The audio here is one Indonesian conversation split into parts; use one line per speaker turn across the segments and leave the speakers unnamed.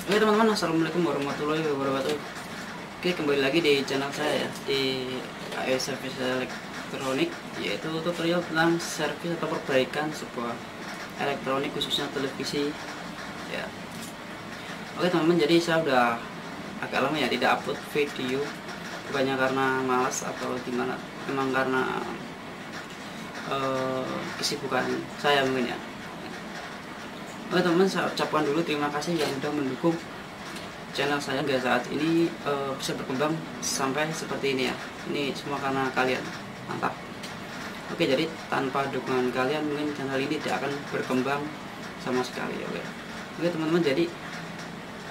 Oke teman-teman, assalamualaikum warahmatullahi wabarakatuh. Oke, kembali lagi di channel saya ya, di AE Service Elektronik, yaitu tutorial tentang servis atau perbaikan sebuah elektronik khususnya televisi ya. Oke teman-teman, jadi saya udah agak lama ya tidak upload video, bukannya karena malas atau gimana, memang karena kesibukan saya mungkin ya. Oke teman-teman, saya ucapkan dulu terima kasih yang sudah mendukung channel saya hingga saat ini bisa berkembang sampai seperti ini ya. Ini semua karena kalian, mantap. Oke, jadi tanpa dukungan kalian mungkin channel ini tidak akan berkembang sama sekali. Oke teman-teman, jadi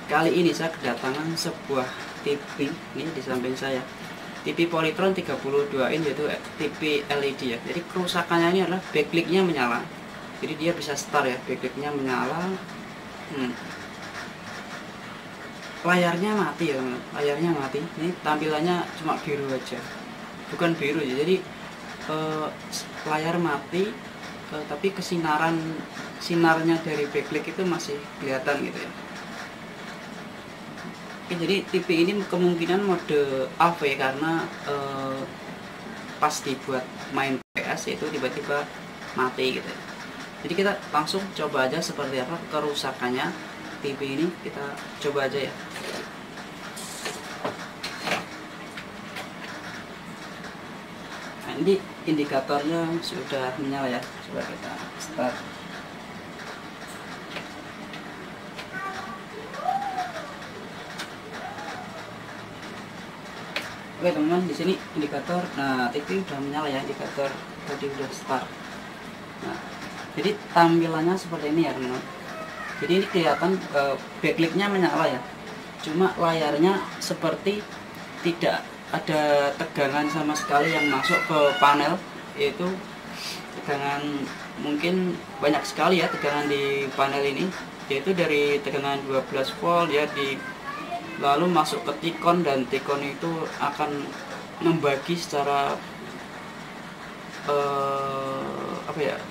kali ini saya kedatangan sebuah TV ini di samping saya, TV Polytron 32 in, yaitu TV LED ya. Jadi kerusakannya ini adalah backlight-nya menyala. Jadi dia bisa start ya, backlight-nya menyala. Layarnya mati ya teman, layarnya mati. Ini tampilannya cuma biru aja, bukan biru ya. Jadi layar mati, tapi sinarnya dari backlight itu masih kelihatan gitu ya. Oke, jadi TV ini kemungkinan mode AV karena pas dibuat main PS itu tiba-tiba mati gitu ya. Jadi kita langsung coba aja seperti apa kerusakannya TV ini, kita coba aja ya. Nah, ini indikatornya sudah menyala ya, coba kita start. Oke teman-teman, di sini indikator, nah TV udah menyala ya, indikator tadi udah start. Nah, jadi tampilannya seperti ini ya teman-teman. Jadi ini kelihatan backlight-nya menyala ya, cuma layarnya seperti tidak ada tegangan sama sekali yang masuk ke panel, yaitu tegangan mungkin banyak sekali ya tegangan di panel ini, yaitu dari tegangan 12 volt ya, lalu masuk ke Tikon, dan Tikon itu akan membagi secara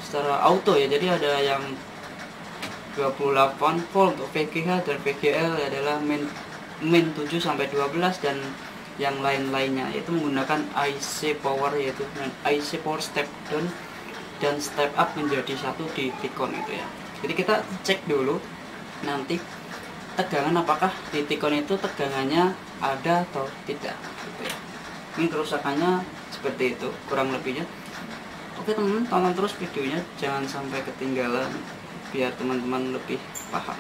secara auto ya. Jadi ada yang 28 volt untuk VGH, dan VGL adalah min 7 sampai 12, dan yang lain-lainnya yaitu menggunakan IC power, yaitu IC power step down dan step up menjadi satu di Tikon itu ya. Jadi kita cek dulu nanti tegangan, apakah di Tikon itu tegangannya ada atau tidak gitu ya. Ini kerusakannya seperti itu kurang lebihnya. Oke teman-teman, tonton terus videonya, jangan sampai ketinggalan biar teman-teman lebih paham.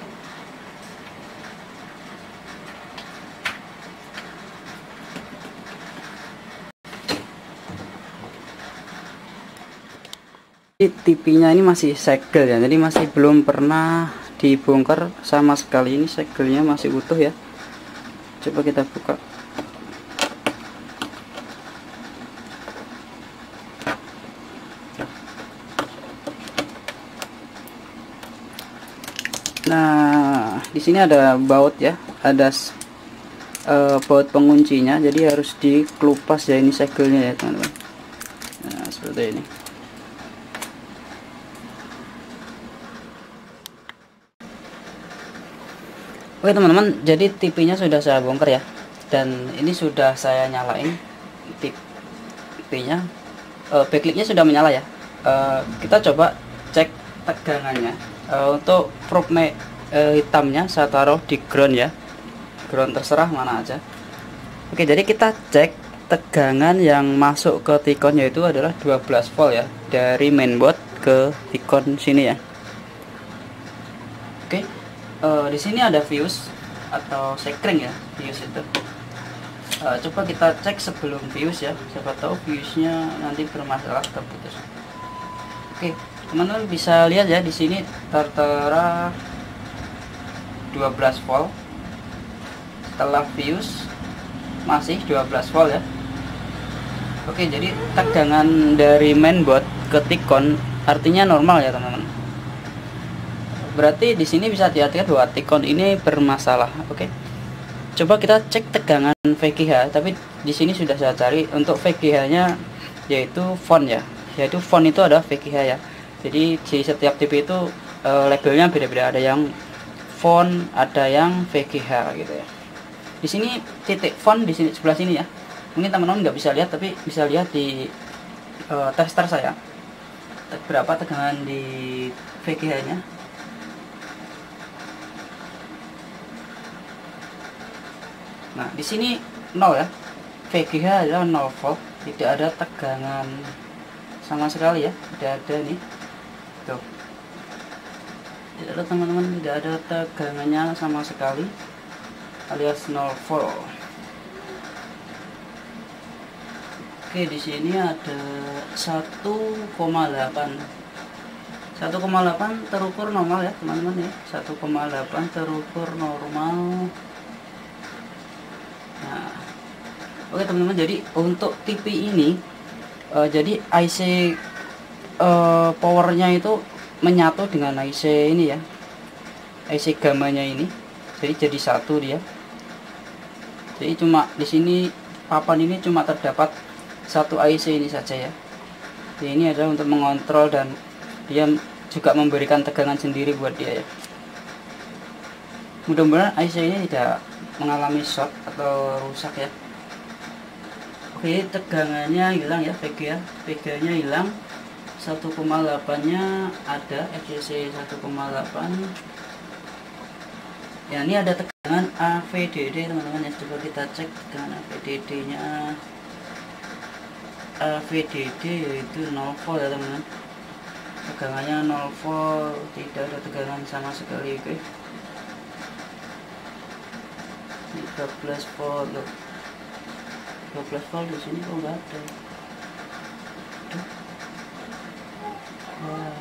TV-nya ini masih segel ya, jadi masih belum pernah dibongkar sama sekali. Ini segelnya masih utuh ya. Coba kita buka. Nah, di sini ada baut ya, ada baut penguncinya, jadi harus dikelupas ya ini segelnya ya teman-teman. Nah, seperti ini. Oke teman-teman, jadi TV-nya sudah saya bongkar ya, dan ini sudah saya nyalain TV-nya. Backlight-nya sudah menyala ya. Kita coba cek tegangannya. Untuk probe hitamnya saya taruh di ground ya, ground terserah mana aja. Oke, jadi kita cek tegangan yang masuk ke Tikon, yaitu adalah 12 volt ya, dari mainboard ke Tikon sini ya. Oke, di sini ada fuse atau sekring ya, fuse itu. Coba kita cek sebelum fuse ya, siapa tahu fuse-nya nanti bermasalah, terputus. Oke, teman-teman bisa lihat ya, di sini tertera 12 volt. Setelah fuse masih 12 volt ya. Oke, jadi tegangan dari mainboard ke Tikon artinya normal ya teman-teman. Berarti di sini bisa dilihat bahwa Tikon ini bermasalah. Oke, coba kita cek tegangan VGH, tapi di sini sudah saya cari untuk VGH-nya, yaitu font ya, yaitu font itu ada VGH ya. Jadi di setiap TV itu labelnya beda-beda, ada yang font, ada yang VGH gitu ya. Di sini titik font di sini sebelah sini ya. Mungkin teman-teman nggak bisa lihat, tapi bisa lihat di tester saya berapa tegangan di VGH-nya. Nah, di sini 0 ya. VGH adalah 0 volt, tidak ada tegangan sama sekali ya. Tidak ada nih. Tuh. Tidak ada teman-teman, tidak ada tegangannya sama sekali, alias 0 volt. Oke, di sini ada 1,8. 1,8 terukur normal ya teman-teman ya. 1,8 terukur normal. Nah, oke teman-teman, jadi untuk TV ini jadi IC powernya itu menyatu dengan IC ini ya, IC gamanya ini, jadi satu dia. Jadi cuma di sini papan ini cuma terdapat satu IC ini saja ya. Jadi ini adalah untuk mengontrol, dan dia juga memberikan tegangan sendiri buat dia ya. Mudah-mudahan IC ini tidak mengalami short atau rusak ya. Oke, tegangannya hilang ya, VGA nya hilang. 1,8 nya ada, FCC 1,8 ya. Ini ada tegangan AVDD teman-teman ya. Coba kita cek tegangan AVDD nya. AVDD yaitu 0 volt ya teman-teman. Tegangannya 0 volt, tidak ada tegangan sama sekali. Oke, 12 volt loh. 12 volt di sini kok nggak ada. Wah,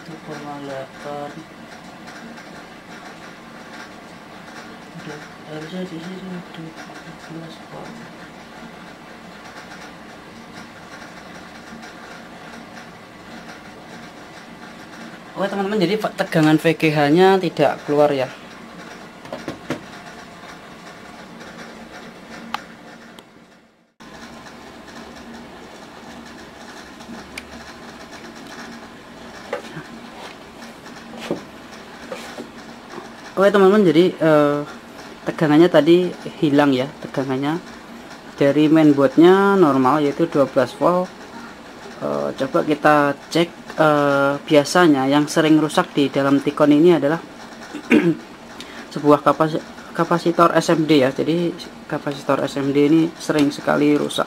1,8. Udah, harusnya di sini ada 12 volt. Oke teman-teman, jadi tegangan VGH nya tidak keluar ya. Oke teman-teman, jadi tegangannya tadi hilang ya. Tegangannya dari mainboardnya normal yaitu 12 volt. Coba kita cek. Biasanya yang sering rusak di dalam Ticon ini adalah sebuah kapasitor SMD ya. Jadi kapasitor SMD ini sering sekali rusak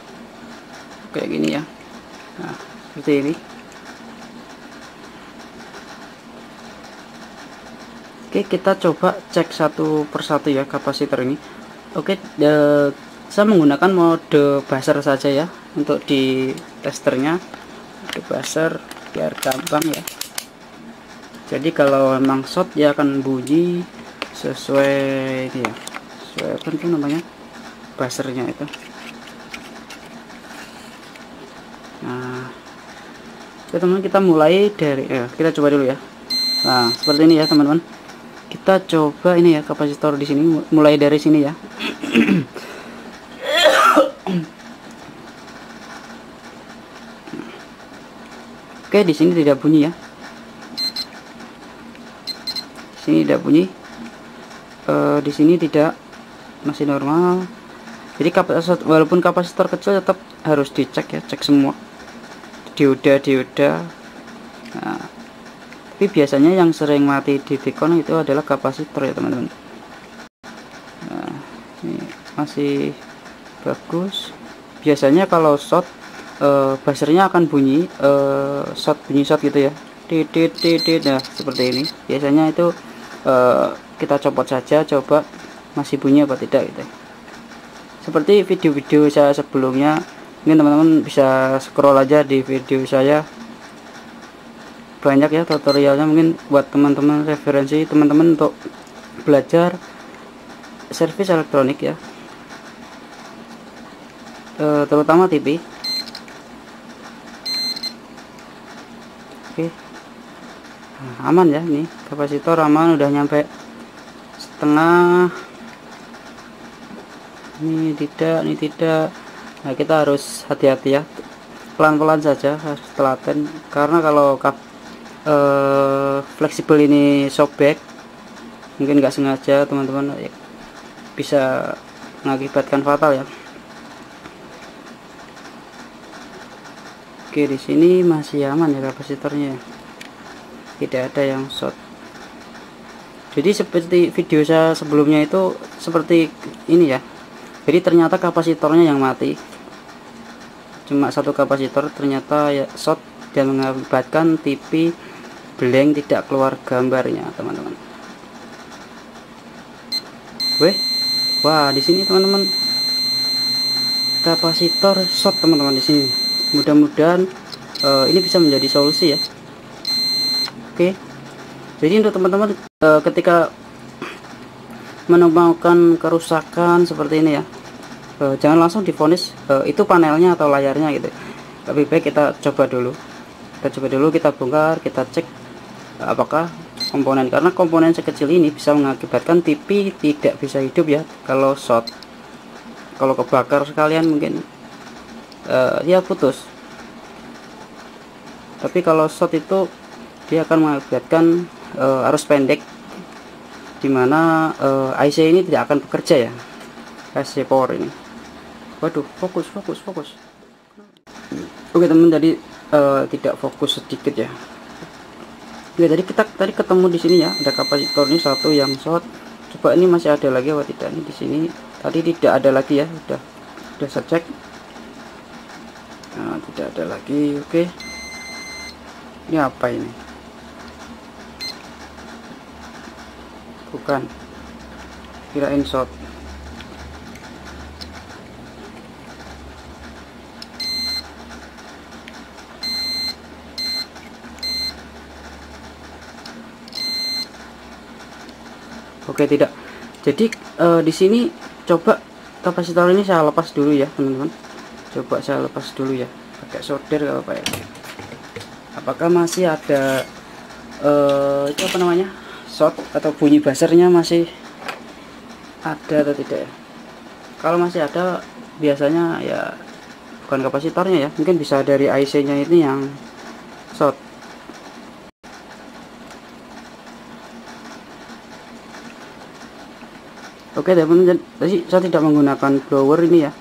kayak gini ya. Nah, seperti ini. Oke, kita coba cek satu persatu ya kapasitor ini. Oke, saya menggunakan mode buzzer saja ya untuk di testernya. Mode buzzer biar gampang ya. Jadi kalau memang short dia akan bunyi sesuai ini ya, sesuai apa itu namanya, buzzernya itu. Nah, teman-teman, kita mulai dari kita coba dulu ya. Nah, seperti ini ya teman-teman. Kita coba ini ya kapasitor di sini, mulai dari sini ya. Oke, di sini tidak bunyi ya. Di sini tidak bunyi. Di sini tidak, masih normal. Jadi walaupun kapasitor kecil tetap harus dicek ya, cek semua dioda. Nah, tapi biasanya yang sering mati di Ticon itu adalah kapasitor ya teman-teman. Nah, ini masih bagus. Biasanya kalau short buzzernya akan bunyi bunyi short gitu ya, titit. Nah, seperti ini biasanya itu. Kita copot saja, coba masih bunyi apa tidak gitu. Seperti video-video saya sebelumnya, mungkin teman-teman bisa scroll aja di video saya, banyak ya tutorialnya, mungkin buat teman-teman referensi teman-teman untuk belajar servis elektronik ya, terutama TV. Oke, nah, aman ya, ini kapasitor aman, udah nyampe setengah. Ini tidak. Nah, kita harus hati-hati ya, pelan-pelan saja, harus telaten, karena kalau fleksibel ini sobek, mungkin nggak sengaja teman-teman, bisa mengakibatkan fatal ya. Oke, di sini masih aman ya kapasitornya, tidak ada yang short. Jadi seperti video saya sebelumnya itu seperti ini ya, jadi ternyata kapasitornya yang mati, cuma satu kapasitor ternyata ya short dan mengakibatkan TV blank, tidak keluar gambarnya teman-teman. Wah, di sini teman-teman kapasitor short teman-teman di sini. Mudah-mudahan ini bisa menjadi solusi ya. Oke, jadi untuk teman-teman ketika menemukan kerusakan seperti ini ya, jangan langsung divonis itu panelnya atau layarnya gitu. Lebih baik kita coba dulu, kita bongkar, kita cek apakah komponen, karena komponen sekecil ini bisa mengakibatkan TV tidak bisa hidup ya kalau short. Kalau kebakar sekalian mungkin dia putus, tapi kalau short itu dia akan mengakibatkan arus pendek, dimana IC ini tidak akan bekerja ya, IC power ini. Waduh, fokus. Oke teman, jadi tidak fokus sedikit ya. Ya, tadi kita ketemu di sini ya, ada kapasitor ini satu yang short. Coba ini masih ada lagi atau tidak? Ini di sini tadi tidak ada lagi ya, udah saya cek. Nah, tidak ada lagi. Oke, ini apa ini? Bukan, kirain short. Oke, tidak. Jadi di sini coba kapasitor ini saya lepas dulu ya teman-teman. Coba saya lepas dulu ya, pakai solder kalau apa ya. Apakah masih ada itu apa namanya, short atau bunyi buzzernya masih ada atau tidak ya? Kalau masih ada biasanya ya bukan kapasitornya ya, mungkin bisa dari IC-nya ini yang short. Oke teman-teman, jadi saya tidak menggunakan blower ini ya,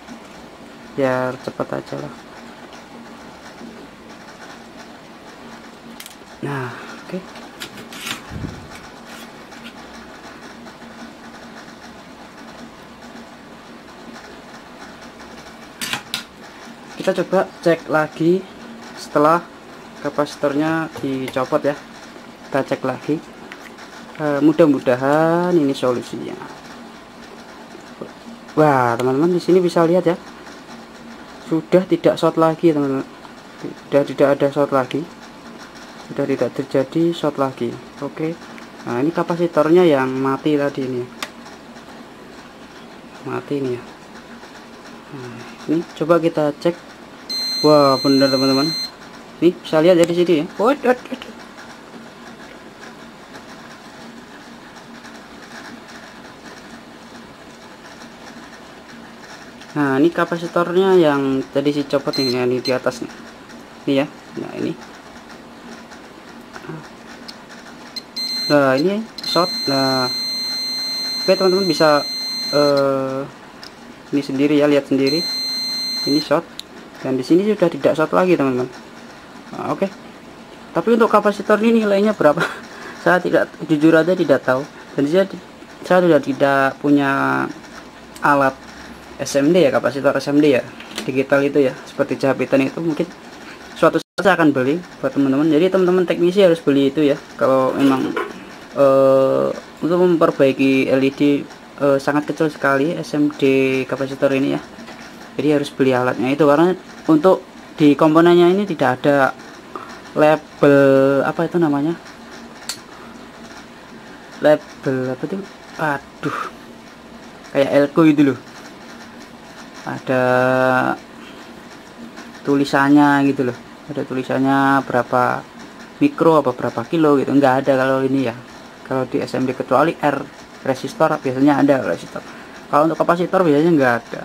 biar cepat aja lah. Nah, oke. Kita coba cek lagi setelah kapasitornya dicopot ya. Kita cek lagi. Mudah-mudahan ini solusinya. Wah teman-teman, di sini bisa lihat ya, sudah tidak short lagi teman-teman, sudah tidak ada short lagi, sudah tidak terjadi short lagi. Oke, nah ini kapasitornya yang mati tadi ini, mati ini ya. Nah, ini coba kita cek. Wah benar teman-teman, nih bisa lihat ya di sini ya. Nah ini kapasitornya yang tadi si copot ini di atas nih, ini ya. Nah ini, nah ini short. Nah oke teman-teman, bisa ini sendiri ya, lihat sendiri, ini short dan di sini sudah tidak short lagi teman-teman. Nah, oke, tapi untuk kapasitor ini nilainya berapa? Saya tidak, jujur aja tidak tahu, dan saya sudah tidak punya alat SMD ya, kapasitor SMD ya, digital itu ya, seperti jahitan itu. Mungkin suatu saat saya akan beli buat teman-teman. Jadi teman-teman teknisi harus beli itu ya, kalau memang untuk memperbaiki LED sangat kecil sekali SMD kapasitor ini ya. Jadi harus beli alatnya itu, karena untuk di komponennya ini tidak ada label, apa itu namanya, label apa tuh, aduh, kayak elko itu loh, ada tulisannya gitu loh, ada tulisannya berapa mikro apa berapa kilo gitu, nggak ada kalau ini ya, kalau di SMD, kecuali R resistor biasanya ada resistor. Kalau untuk kapasitor biasanya nggak ada.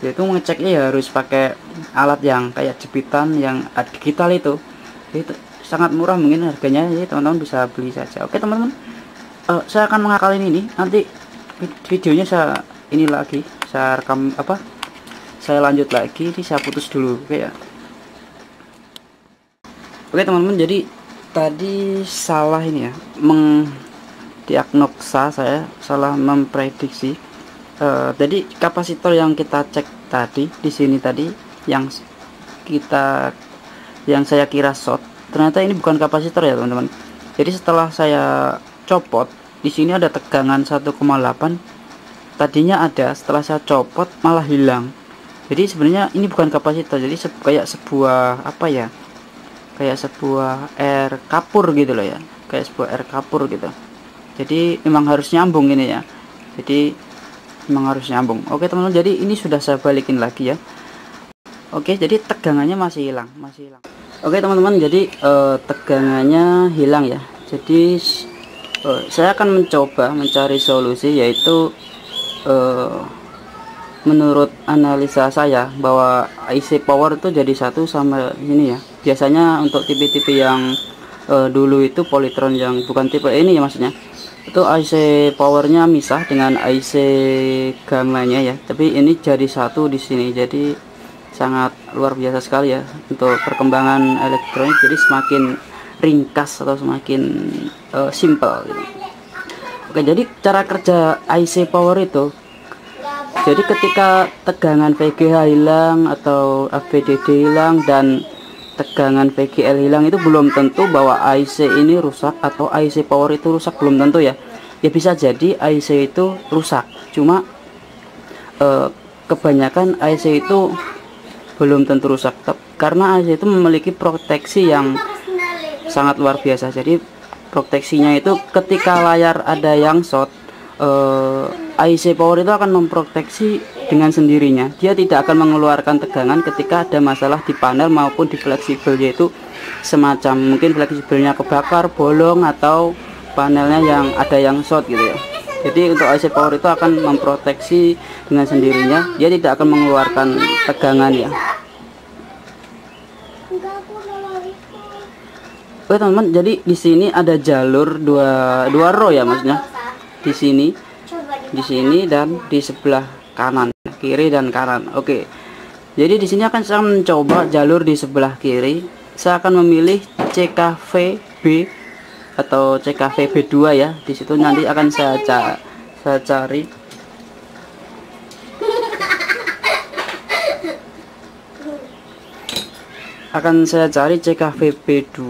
Yaitu ngeceknya ya harus pakai alat yang kayak jepitan yang digital itu sangat murah mungkin harganya, jadi teman-teman bisa beli saja. Oke teman-teman, saya akan mengakalin ini, nanti videonya saya ini lagi, saya rekam saya lanjut lagi. Ini saya putus dulu. Oke ya. Oke teman-teman, jadi tadi salah ini ya, diagnosa, saya salah memprediksi. Jadi kapasitor yang kita cek tadi di sini tadi, yang saya kira short, ternyata ini bukan kapasitor ya teman-teman. Jadi setelah saya copot, di sini ada tegangan 1,8, tadinya ada, setelah saya copot malah hilang. Jadi sebenarnya ini bukan kapasitor, jadi kayak sebuah kayak sebuah air kapur gitu loh ya, kayak sebuah air kapur gitu. Jadi memang harus nyambung ini ya, jadi memang harus nyambung. Oke teman-teman, jadi ini sudah saya balikin lagi ya. Oke, jadi tegangannya masih hilang. Oke teman-teman, jadi tegangannya hilang ya. Jadi saya akan mencoba mencari solusi, yaitu menurut analisa saya bahwa IC power itu jadi satu sama ini ya. Biasanya untuk tipe-tipe yang dulu itu Polytron, yang bukan tipe ini ya maksudnya, itu IC powernya misah dengan IC gamanya ya, tapi ini jadi satu di sini. Jadi sangat luar biasa sekali ya untuk perkembangan elektronik, jadi semakin ringkas atau semakin simple gitu. Oke, jadi cara kerja IC power itu, jadi ketika tegangan VGH hilang atau AVDD hilang dan tegangan VGL hilang, itu belum tentu bahwa IC ini rusak atau IC power itu rusak, belum tentu ya. Ya bisa jadi IC itu rusak, cuma kebanyakan IC itu belum tentu rusak, karena IC itu memiliki proteksi yang sangat luar biasa. Jadi proteksinya itu ketika layar ada yang short, IC power itu akan memproteksi dengan sendirinya. Dia tidak akan mengeluarkan tegangan ketika ada masalah di panel maupun di fleksibel, yaitu semacam mungkin fleksibelnya kebakar, bolong, atau panelnya yang ada yang short gitu ya. Jadi untuk IC power itu akan memproteksi dengan sendirinya, dia tidak akan mengeluarkan tegangan ya. Oke teman-teman, jadi di sini ada jalur dua row ya maksudnya, di sini dan di sebelah kanan, kiri dan kanan. Oke, jadi di sini akan saya mencoba jalur di sebelah kiri. Saya akan memilih CKVB atau CKVB2 ya. Di situ nanti akan saya cari. Akan saya cari CKVB2.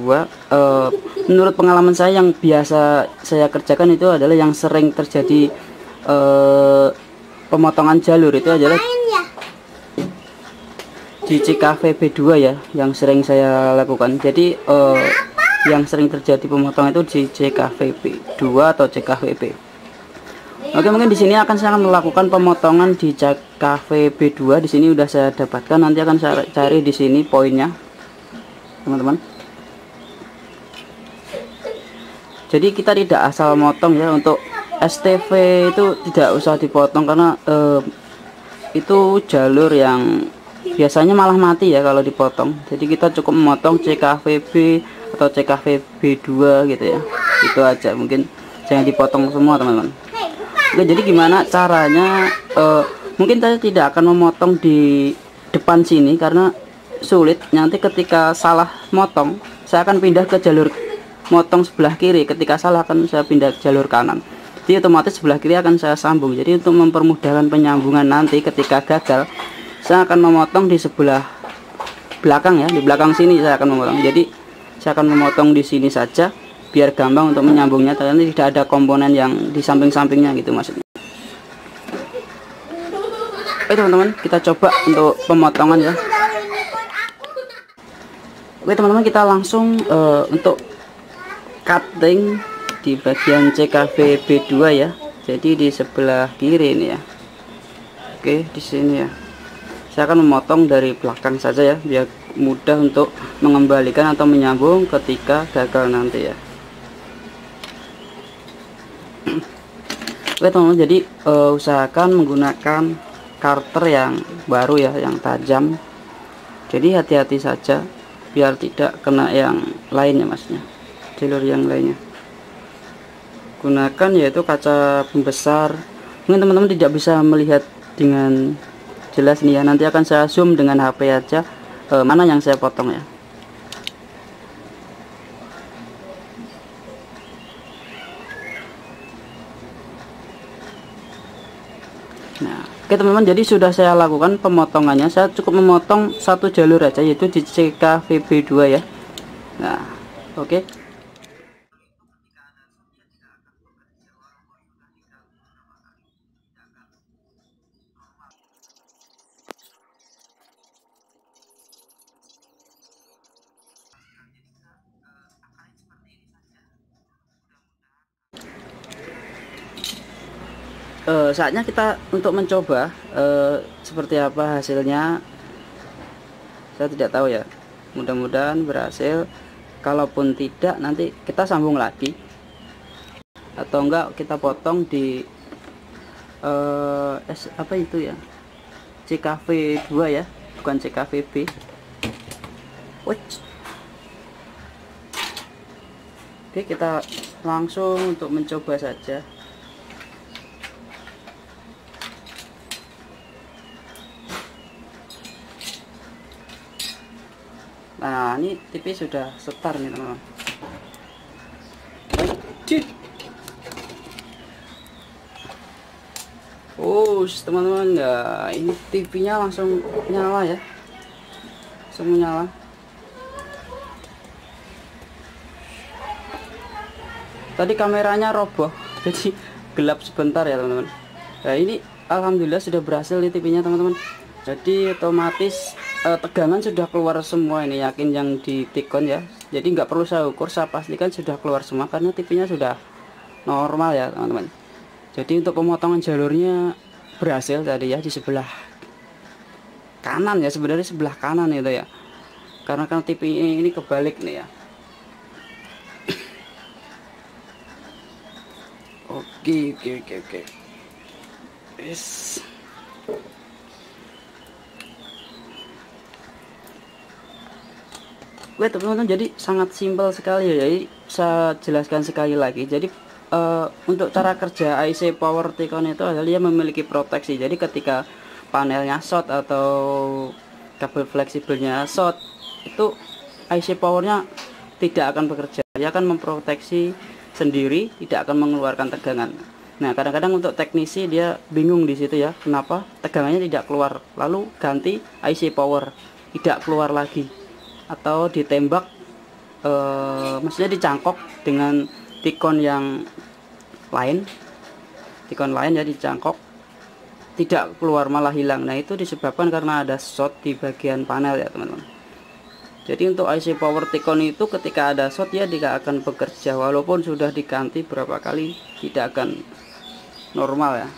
Menurut pengalaman saya, yang biasa saya kerjakan itu adalah yang sering terjadi pemotongan jalur itu adalah di CKVB2 ya, yang sering saya lakukan. Jadi yang sering terjadi pemotongan itu di CKVB2 atau CKVB. Oke, mungkin di sini akan saya melakukan pemotongan di CKVB2. Di sini udah saya dapatkan, nanti akan saya cari di sini poinnya, teman-teman. Jadi kita tidak asal motong ya. Untuk STV itu tidak usah dipotong, karena itu jalur yang biasanya malah mati ya kalau dipotong. Jadi kita cukup memotong CKVB atau CKVB2 gitu ya, itu aja. Mungkin jangan dipotong semua teman-teman. Oke, jadi gimana caranya? Mungkin saya tidak akan memotong di depan sini karena sulit. Nanti ketika salah motong, saya akan pindah ke jalur motong sebelah kiri. Ketika salah akan saya pindah ke jalur kanan. Jadi otomatis sebelah kiri akan saya sambung. Jadi untuk mempermudahkan penyambungan nanti ketika gagal, saya akan memotong di sebelah belakang ya, di belakang sini saya akan memotong. Jadi saya akan memotong di sini saja biar gampang untuk menyambungnya, nanti tidak ada komponen yang di samping-sampingnya gitu maksudnya. Oke teman-teman, kita coba untuk pemotongan ya. Oke teman-teman, kita langsung untuk cutting di bagian CKVB2 ya. Jadi di sebelah kiri ini ya. Oke, di sini ya. Saya akan memotong dari belakang saja ya, biar mudah untuk mengembalikan atau menyambung ketika gagal nanti ya. Oke teman-teman, jadi usahakan menggunakan karter yang baru ya, yang tajam. Jadi hati-hati saja biar tidak kena yang lainnya masnya, jalur yang lainnya. Gunakan yaitu kaca pembesar. Mungkin teman-teman tidak bisa melihat dengan jelas nih ya, nanti akan saya zoom dengan HP aja mana yang saya potong ya. Nah, oke teman-teman, jadi sudah saya lakukan pemotongannya. Saya cukup memotong satu jalur aja, yaitu di CKVB2 ya. Nah, oke. Saatnya kita untuk mencoba seperti apa hasilnya. Saya tidak tahu ya, mudah-mudahan berhasil. Kalaupun tidak, nanti kita sambung lagi, atau enggak kita potong di apa itu ya, CKV 2 ya, bukan CKVB. Oke, kita langsung untuk mencoba saja. Nah, ini TV sudah setar nih teman-teman. Oh teman-teman ya, ini TV-nya langsung nyala ya, langsung menyala. Tadi kameranya roboh, jadi gelap sebentar ya teman-teman. Nah ini alhamdulillah sudah berhasil nih TV-nya teman-teman. Jadi otomatis tegangan sudah keluar semua, ini yakin yang di Tikon ya. Jadi nggak perlu saya ukur, saya pastikan sudah keluar semua karena TV-nya sudah normal ya teman-teman. Jadi untuk pemotongan jalurnya berhasil tadi ya, di sebelah kanan ya, sebenarnya sebelah kanan itu ya, karena kan TV ini kebalik nih ya. Oke. Yes. Oke teman-teman, jadi sangat simpel sekali ya. Jadi saya jelaskan sekali lagi. Jadi untuk cara kerja IC Power Tikon itu adalah dia memiliki proteksi. Jadi ketika panelnya short atau kabel fleksibelnya short, itu IC powernya tidak akan bekerja. Dia akan memproteksi sendiri, tidak akan mengeluarkan tegangan. Nah kadang-kadang untuk teknisi dia bingung di situ ya, kenapa tegangannya tidak keluar, lalu ganti IC power, tidak keluar lagi, atau ditembak maksudnya dicangkok dengan Tikon yang lain, ya, dicangkok tidak keluar malah hilang. Nah itu disebabkan karena ada short di bagian panel ya teman-teman. Jadi untuk IC Power Tikon itu ketika ada short ya tidak akan bekerja, walaupun sudah diganti berapa kali tidak akan normal ya.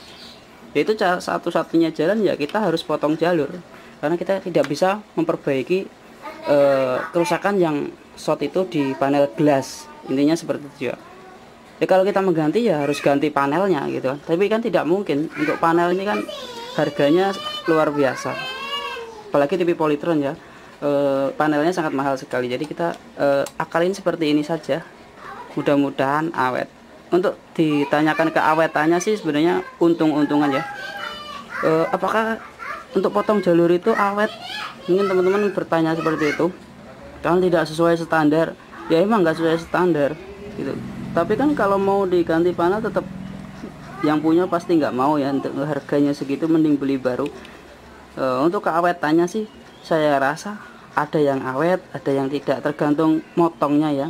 Yaitu satu-satunya jalan ya, kita harus potong jalur karena kita tidak bisa memperbaiki kerusakan yang short itu di panel gelas, intinya seperti itu ya. Ya kalau kita mengganti ya harus ganti panelnya gitu kan, tapi kan tidak mungkin, untuk panel ini kan harganya luar biasa, apalagi TV Polytron ya, panelnya sangat mahal sekali. Jadi kita akalin seperti ini saja, mudah-mudahan awet. Untuk ditanyakan keawetannya sih sebenarnya untung-untungan ya. Apakah untuk potong jalur itu awet? Mungkin teman-teman bertanya seperti itu, kan tidak sesuai standar ya, emang nggak sesuai standar gitu. Tapi kan kalau mau diganti panel tetap yang punya pasti nggak mau ya, untuk harganya segitu mending beli baru. Untuk keawetannya sih saya rasa ada yang awet, ada yang tidak, tergantung motongnya ya.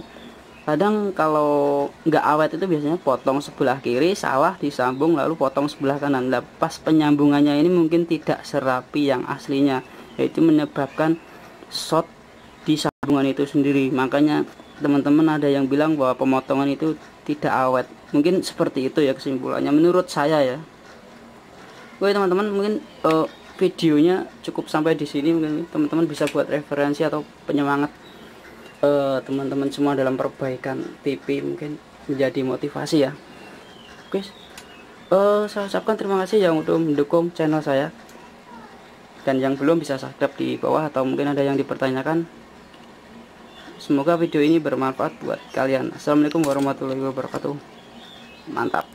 Kadang kalau nggak awet itu biasanya potong sebelah kiri salah disambung lalu potong sebelah kanan. Nah, pas penyambungannya ini mungkin tidak serapi yang aslinya, yaitu menyebabkan short di sambungan itu sendiri. Makanya teman-teman ada yang bilang bahwa pemotongan itu tidak awet. Mungkin seperti itu ya kesimpulannya menurut saya ya. Oke teman-teman, mungkin videonya cukup sampai di sini. Mungkin teman-teman bisa buat referensi atau penyemangat teman-teman semua dalam perbaikan TV, mungkin menjadi motivasi ya. Oke, saya ucapkan terima kasih yang udah mendukung channel saya, dan yang belum bisa subscribe di bawah, atau mungkin ada yang dipertanyakan Semoga video ini bermanfaat buat kalian. Assalamualaikum warahmatullahi wabarakatuh. Mantap.